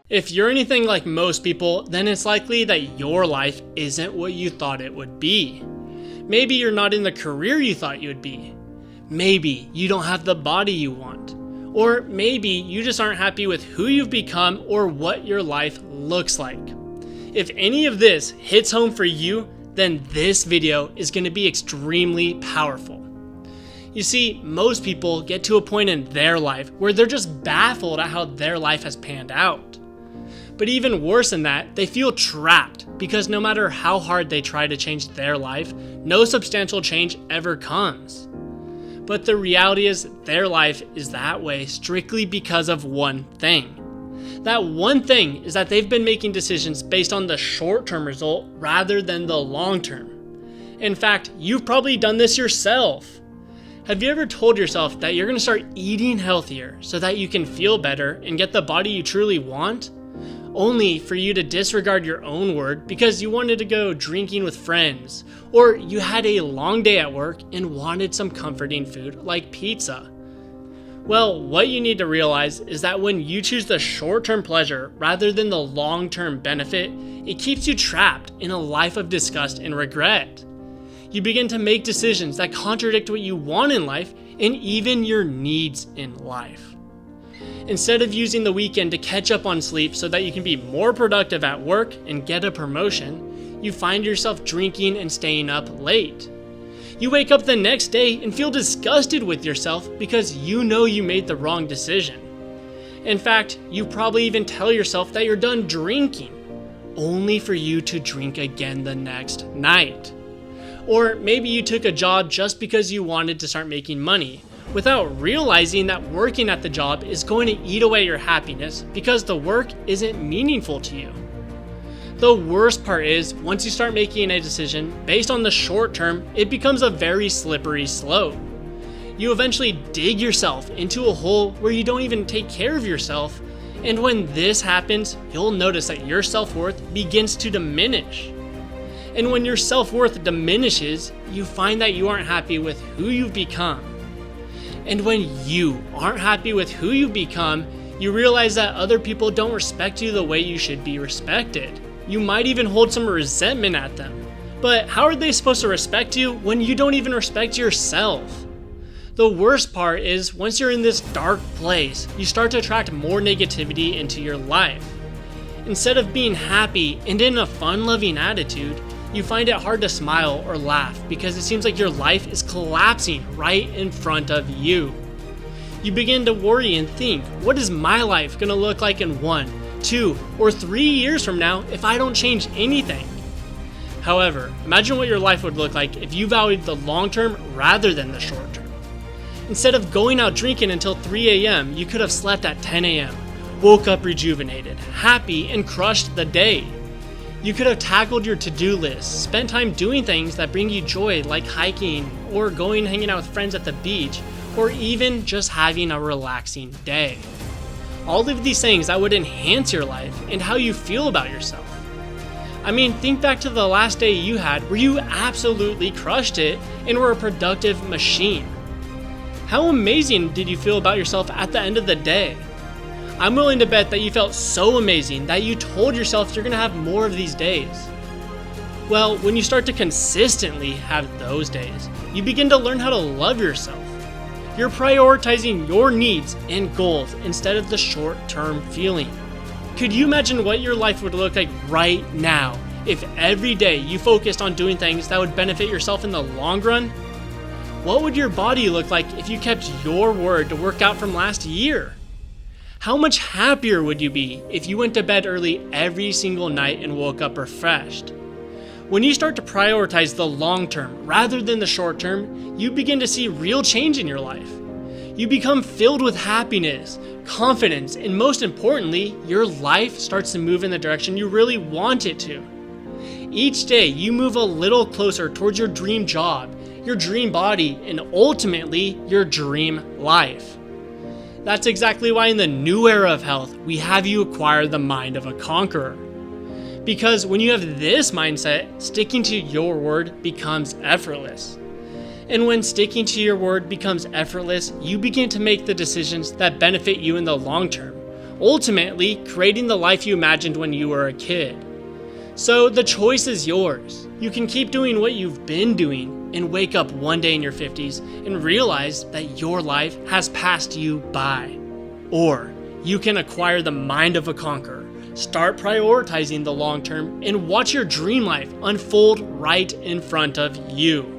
If you're anything like most people, then it's likely that your life isn't what you thought it would be. Maybe you're not in the career you thought you would be. Maybe you don't have the body you want. Or maybe you just aren't happy with who you've become or what your life looks like. If any of this hits home for you, then this video is going to be extremely powerful. You see, most people get to a point in their life where they're just baffled at how their life has panned out. But even worse than that, they feel trapped because no matter how hard they try to change their life, no substantial change ever comes. But the reality is their life is that way strictly because of one thing. That one thing is that they've been making decisions based on the short-term result rather than the long-term. In fact, you've probably done this yourself. Have you ever told yourself that you're going to start eating healthier so that you can feel better and get the body you truly want? Only for you to disregard your own word because you wanted to go drinking with friends, or you had a long day at work and wanted some comforting food like pizza. Well, what you need to realize is that when you choose the short-term pleasure rather than the long-term benefit, it keeps you trapped in a life of disgust and regret. You begin to make decisions that contradict what you want in life and even your needs in life. Instead of using the weekend to catch up on sleep so that you can be more productive at work and get a promotion, you find yourself drinking and staying up late. You wake up the next day and feel disgusted with yourself because you know you made the wrong decision. In fact, you probably even tell yourself that you're done drinking, only for you to drink again the next night. Or maybe you took a job just because you wanted to start making money, without realizing that working at the job is going to eat away your happiness because the work isn't meaningful to you. The worst part is, once you start making a decision based on the short term, it becomes a very slippery slope. You eventually dig yourself into a hole where you don't even take care of yourself, and when this happens, you'll notice that your self-worth begins to diminish. And when your self-worth diminishes, you find that you aren't happy with who you've become. And when you aren't happy with who you become, you realize that other people don't respect you the way you should be respected. You might even hold some resentment at them. But how are they supposed to respect you when you don't even respect yourself? The worst part is, once you're in this dark place, you start to attract more negativity into your life. Instead of being happy and in a fun-loving attitude, you find it hard to smile or laugh because it seems like your life is collapsing right in front of you. You begin to worry and think, what is my life going to look like in 1, 2, or 3 years from now if I don't change anything? However, imagine what your life would look like if you valued the long term rather than the short term. Instead of going out drinking until 3 a.m., you could have slept at 10 a.m., woke up rejuvenated, happy, and crushed the day. You could have tackled your to-do list, spent time doing things that bring you joy like hiking or going hanging out with friends at the beach, or even just having a relaxing day. All of these things that would enhance your life and how you feel about yourself. I mean, think back to the last day you had where you absolutely crushed it and were a productive machine. How amazing did you feel about yourself at the end of the day? I'm willing to bet that you felt so amazing that you told yourself you're going to have more of these days. Well, when you start to consistently have those days, you begin to learn how to love yourself. You're prioritizing your needs and goals instead of the short-term feeling. Could you imagine what your life would look like right now if every day you focused on doing things that would benefit yourself in the long run? What would your body look like if you kept your word to work out from last year? How much happier would you be if you went to bed early every single night and woke up refreshed? When you start to prioritize the long term rather than the short term, you begin to see real change in your life. You become filled with happiness, confidence, and most importantly, your life starts to move in the direction you really want it to. Each day, you move a little closer towards your dream job, your dream body, and ultimately, your dream life. That's exactly why in the new era of health, we have you acquire the mind of a conqueror. Because when you have this mindset, sticking to your word becomes effortless. And when sticking to your word becomes effortless, you begin to make the decisions that benefit you in the long term, ultimately creating the life you imagined when you were a kid. So the choice is yours. You can keep doing what you've been doing and wake up one day in your 50s and realize that your life has passed you by. Or you can acquire the mind of a conqueror, start prioritizing the long term, and watch your dream life unfold right in front of you.